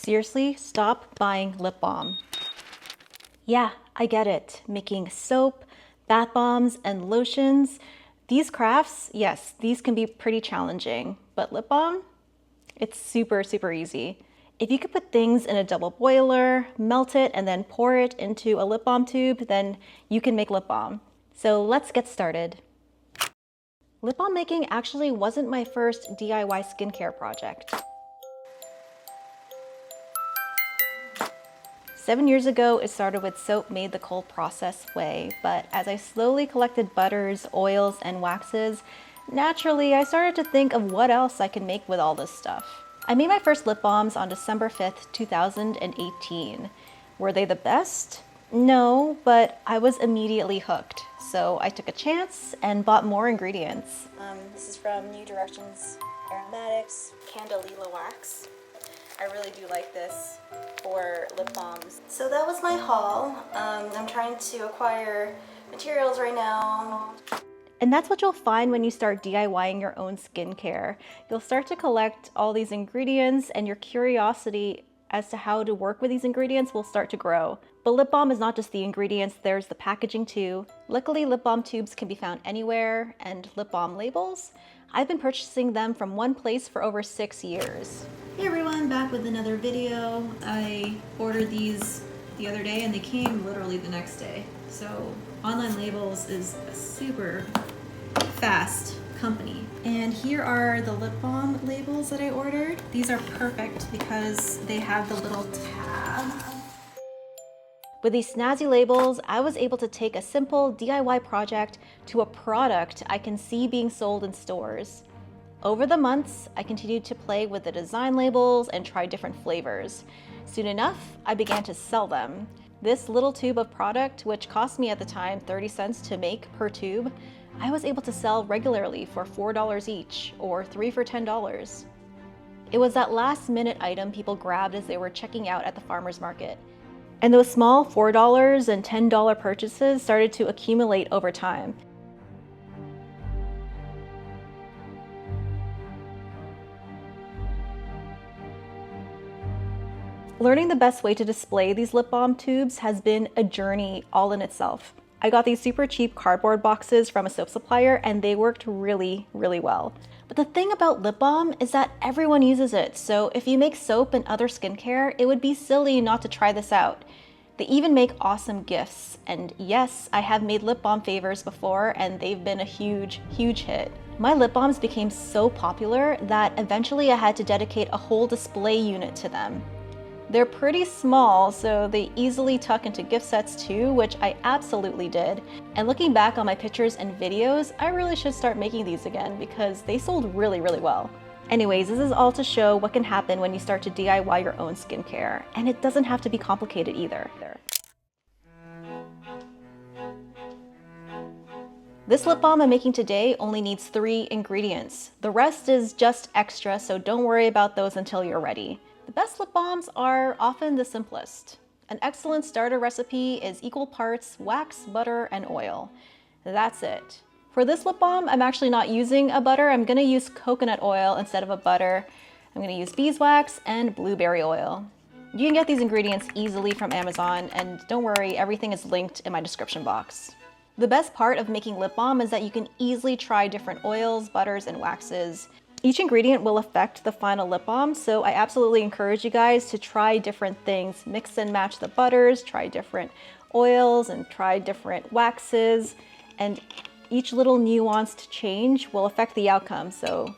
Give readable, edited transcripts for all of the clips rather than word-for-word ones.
Seriously, stop buying lip balm. Yeah, I get it. Making soap, bath bombs, and lotions. These crafts, yes, these can be pretty challenging, but lip balm? It's super, super easy. If you could put things in a double boiler, melt it, and then pour it into a lip balm tube, then you can make lip balm. So let's get started. Lip balm making actually wasn't my first DIY skincare project. 7 years ago, it started with soap made the cold process way, but as I slowly collected butters, oils, and waxes, naturally I started to think of what else I could make with all this stuff. I made my first lip balms on December 5th, 2018. Were they the best? No, but I was immediately hooked. So I took a chance and bought more ingredients. This is from New Directions Aromatics Candelilla Wax. I really do like this for lip balms. So that was my haul. I'm trying to acquire materials right now. And that's what you'll find when you start DIYing your own skincare. You'll start to collect all these ingredients and your curiosity as to how to work with these ingredients will start to grow. But lip balm is not just the ingredients, there's the packaging too. Luckily, lip balm tubes can be found anywhere, and lip balm labels, I've been purchasing them from one place for over 6 years. Hey everyone, back with another video. I ordered these the other day and they came literally the next day. So Online Labels is a super fast company. And here are the lip balm labels that I ordered. These are perfect because they have the little tab. With these snazzy labels, I was able to take a simple DIY project to a product I can see being sold in stores. Over the months, I continued to play with the design labels and try different flavors. Soon enough, I began to sell them. This little tube of product, which cost me at the time 30 cents to make per tube, I was able to sell regularly for $4 each, or 3 for $10. It was that last minute item people grabbed as they were checking out at the farmer's market. And those small $4 and $10 purchases started to accumulate over time. Learning the best way to display these lip balm tubes has been a journey all in itself. I got these super cheap cardboard boxes from a soap supplier and they worked really, really well. But the thing about lip balm is that everyone uses it, so if you make soap and other skincare, it would be silly not to try this out. They even make awesome gifts, and yes, I have made lip balm favors before and they've been a huge, huge hit. My lip balms became so popular that eventually I had to dedicate a whole display unit to them. They're pretty small, so they easily tuck into gift sets too, which I absolutely did. And looking back on my pictures and videos, I really should start making these again because they sold really, really well. Anyways, this is all to show what can happen when you start to DIY your own skincare, and it doesn't have to be complicated either. This lip balm I'm making today only needs 3 ingredients. The rest is just extra, so don't worry about those until you're ready. The best lip balms are often the simplest. An excellent starter recipe is equal parts wax, butter, and oil. That's it. For this lip balm, I'm actually not using a butter. I'm gonna use coconut oil instead of a butter. I'm gonna use beeswax and blueberry oil. You can get these ingredients easily from Amazon, and don't worry, everything is linked in my description box. The best part of making lip balm is that you can easily try different oils, butters, and waxes. Each ingredient will affect the final lip balm, so I absolutely encourage you guys to try different things. Mix and match the butters, try different oils, and try different waxes. And each little nuanced change will affect the outcome, so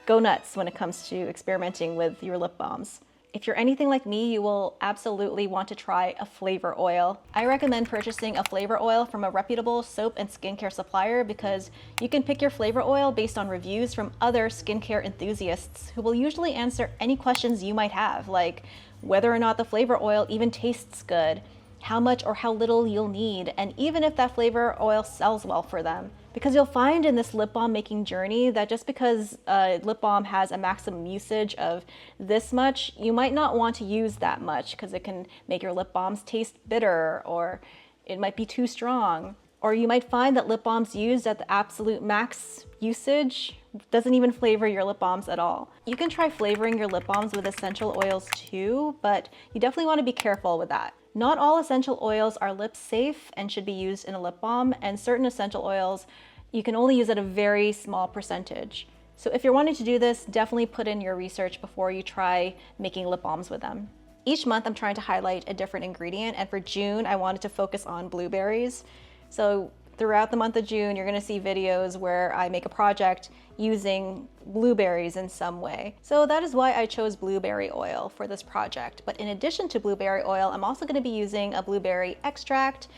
go nuts when it comes to experimenting with your lip balms. If you're anything like me, you will absolutely want to try a flavor oil. I recommend purchasing a flavor oil from a reputable soap and skincare supplier because you can pick your flavor oil based on reviews from other skincare enthusiasts who will usually answer any questions you might have, like whether or not the flavor oil even tastes good, how much or how little you'll need, and even if that flavor oil sells well for them. Because you'll find in this lip balm making journey that just because lip balm has a maximum usage of this much, you might not want to use that much because it can make your lip balms taste bitter or it might be too strong. Or you might find that lip balms used at the absolute max usage doesn't even flavor your lip balms at all. You can try flavoring your lip balms with essential oils too, but you definitely want to be careful with that. Not all essential oils are lip safe and should be used in a lip balm, and certain essential oils you can only use at a very small percentage. So if you're wanting to do this, definitely put in your research before you try making lip balms with them. Each month I'm trying to highlight a different ingredient, and for June I wanted to focus on blueberries. So throughout the month of June, you're gonna see videos where I make a project using blueberries in some way. So that is why I chose blueberry oil for this project. But in addition to blueberry oil, I'm also gonna be using a blueberry extract.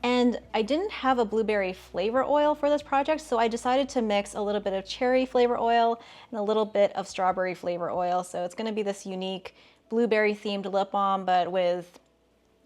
And I didn't have a blueberry flavor oil for this project, so I decided to mix a little bit of cherry flavor oil and a little bit of strawberry flavor oil. So it's gonna be this unique blueberry themed lip balm, but with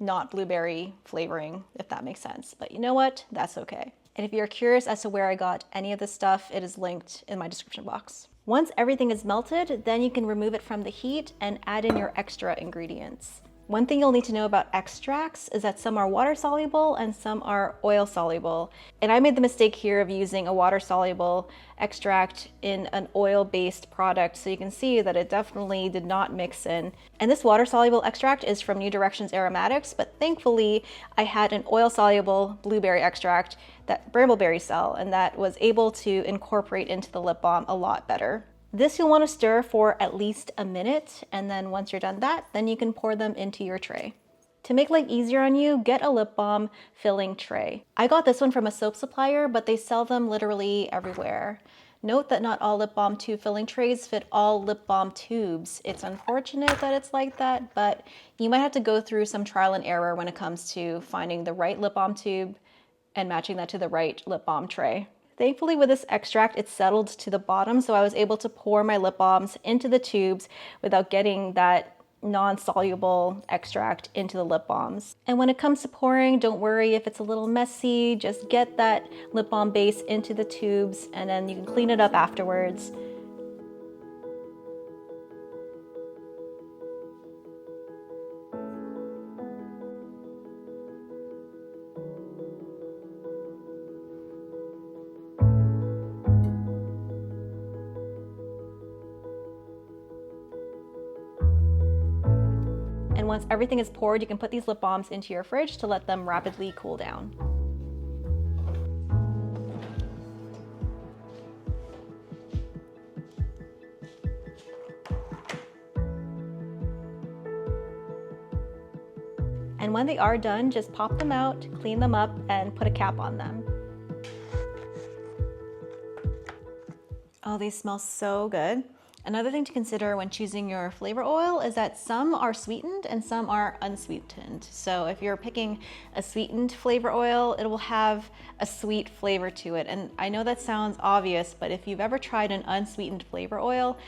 not blueberry flavoring, if that makes sense. But you know what? That's okay. And if you're curious as to where I got any of this stuff, it is linked in my description box. Once everything is melted, then you can remove it from the heat and add in your extra ingredients. One thing you'll need to know about extracts is that some are water soluble and some are oil soluble. And I made the mistake here of using a water soluble extract in an oil based product. So you can see that it definitely did not mix in. And this water soluble extract is from New Directions Aromatics, but thankfully I had an oil soluble blueberry extract that Brambleberry sell, and that was able to incorporate into the lip balm a lot better. This you'll want to stir for at least a minute, and then once you're done that, then you can pour them into your tray. To make life easier on you, get a lip balm filling tray. I got this one from a soap supplier, but they sell them literally everywhere. Note that not all lip balm tube filling trays fit all lip balm tubes. It's unfortunate that it's like that, but you might have to go through some trial and error when it comes to finding the right lip balm tube and matching that to the right lip balm tray. Thankfully with this extract, it settled to the bottom, so I was able to pour my lip balms into the tubes without getting that non-soluble extract into the lip balms. And when it comes to pouring, don't worry if it's a little messy, just get that lip balm base into the tubes and then you can clean it up afterwards. And once everything is poured, you can put these lip balms into your fridge to let them rapidly cool down. And when they are done, just pop them out, clean them up, and put a cap on them. Oh, they smell so good. Another thing to consider when choosing your flavor oil is that some are sweetened and some are unsweetened. So if you're picking a sweetened flavor oil, it will have a sweet flavor to it. And I know that sounds obvious, but if you've ever tried an unsweetened flavor oil,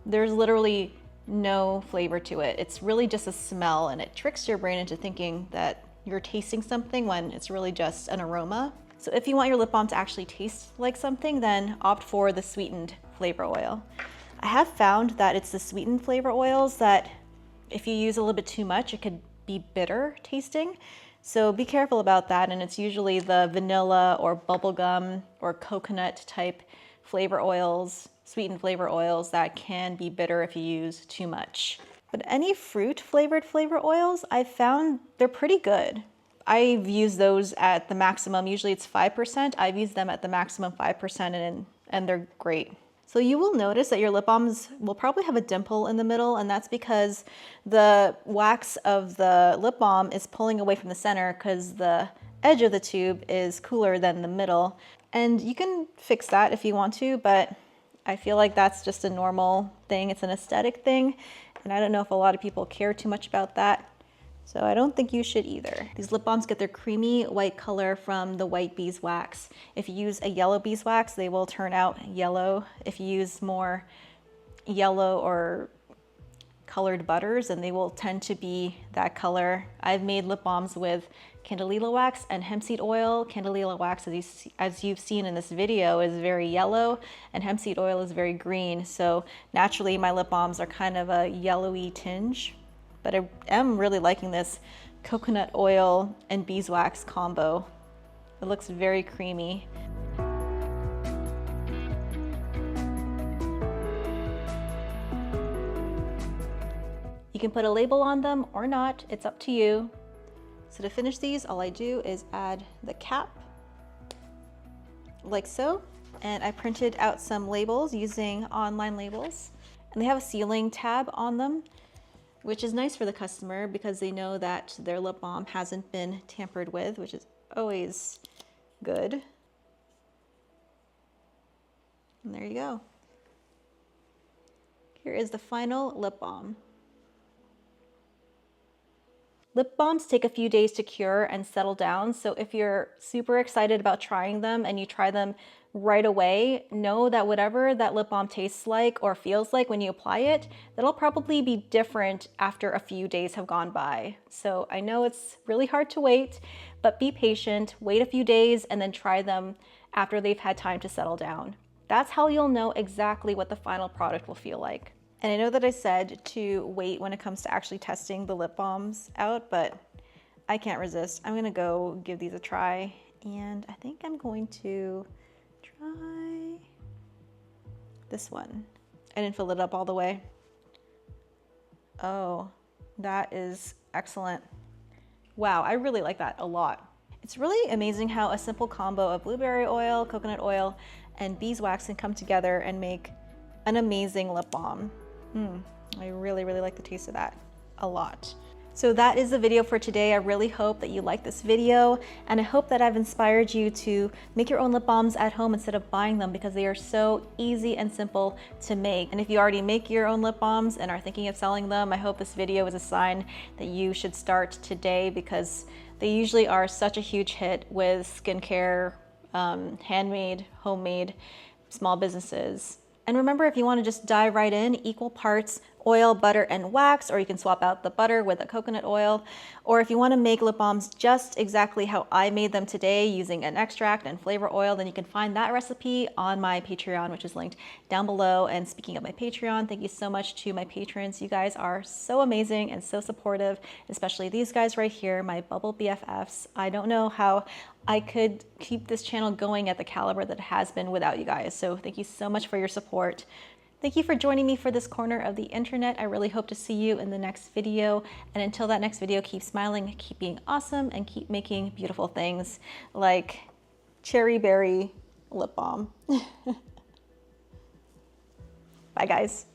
there's literally no flavor to it. It's really just a smell, and it tricks your brain into thinking that you're tasting something when it's really just an aroma. So if you want your lip balm to actually taste like something, then opt for the sweetened flavor oil. I have found that it's the sweetened flavor oils that if you use a little bit too much, it could be bitter tasting. So be careful about that. And it's usually the vanilla or bubblegum or coconut type flavor oils, sweetened flavor oils that can be bitter if you use too much. But any fruit flavored flavor oils, I've found they're pretty good. I've used those at the maximum, usually it's 5%. I've used them at the maximum 5% and they're great. So you will notice that your lip balms will probably have a dimple in the middle, and that's because the wax of the lip balm is pulling away from the center because the edge of the tube is cooler than the middle. And you can fix that if you want to, but I feel like that's just a normal thing. It's an aesthetic thing, and I don't know if a lot of people care too much about that. So I don't think you should either. These lip balms get their creamy white color from the white beeswax. If you use a yellow beeswax, they will turn out yellow. If you use more yellow or colored butters, then they will tend to be that color. I've made lip balms with candelilla wax and hemp seed oil. Candelilla wax, as you've seen in this video, is very yellow, and hemp seed oil is very green. So naturally my lip balms are kind of a yellowy tinge. But I am really liking this coconut oil and beeswax combo. It looks very creamy. You can put a label on them or not, it's up to you. So to finish these, all I do is add the cap, like so. And I printed out some labels using online labels. And they have a sealing tab on them, which is nice for the customer because they know that their lip balm hasn't been tampered with, which is always good. And there you go. Here is the final lip balm. Lip balms take a few days to cure and settle down, so if you're super excited about trying them and you try them right away, know that whatever that lip balm tastes like or feels like when you apply it, that'll probably be different after a few days have gone by. So I know it's really hard to wait, but be patient, wait a few days, and then try them after they've had time to settle down. That's how you'll know exactly what the final product will feel like. And I know that I said to wait when it comes to actually testing the lip balms out, but I can't resist. I'm gonna go give these a try, and I think I'm going to try this one. I didn't fill it up all the way. Oh, that is excellent. Wow, I really like that a lot. It's really amazing how a simple combo of blueberry oil, coconut oil, and beeswax can come together and make an amazing lip balm. I really like the taste of that a lot. So that is the video for today. I really hope that you like this video, and I hope that I've inspired you to make your own lip balms at home instead of buying them, because they are so easy and simple to make. And if you already make your own lip balms and are thinking of selling them, I hope this video is a sign that you should start today, because they usually are such a huge hit with skincare, handmade, homemade, small businesses. And remember, if you want to just dive right in, equal parts oil, butter, and wax, or you can swap out the butter with the coconut oil. Or if you want to make lip balms just exactly how I made them today using an extract and flavor oil, then you can find that recipe on my Patreon, which is linked down below. And speaking of my Patreon, thank you so much to my patrons. You guys are so amazing and so supportive, especially these guys right here, my Bubble BFFs. I don't know how I could keep this channel going at the caliber that it has been without you guys. So thank you so much for your support. Thank you for joining me for this corner of the internet. I really hope to see you in the next video. And until that next video, keep smiling, keep being awesome, and keep making beautiful things like cherry berry lip balm. Bye guys.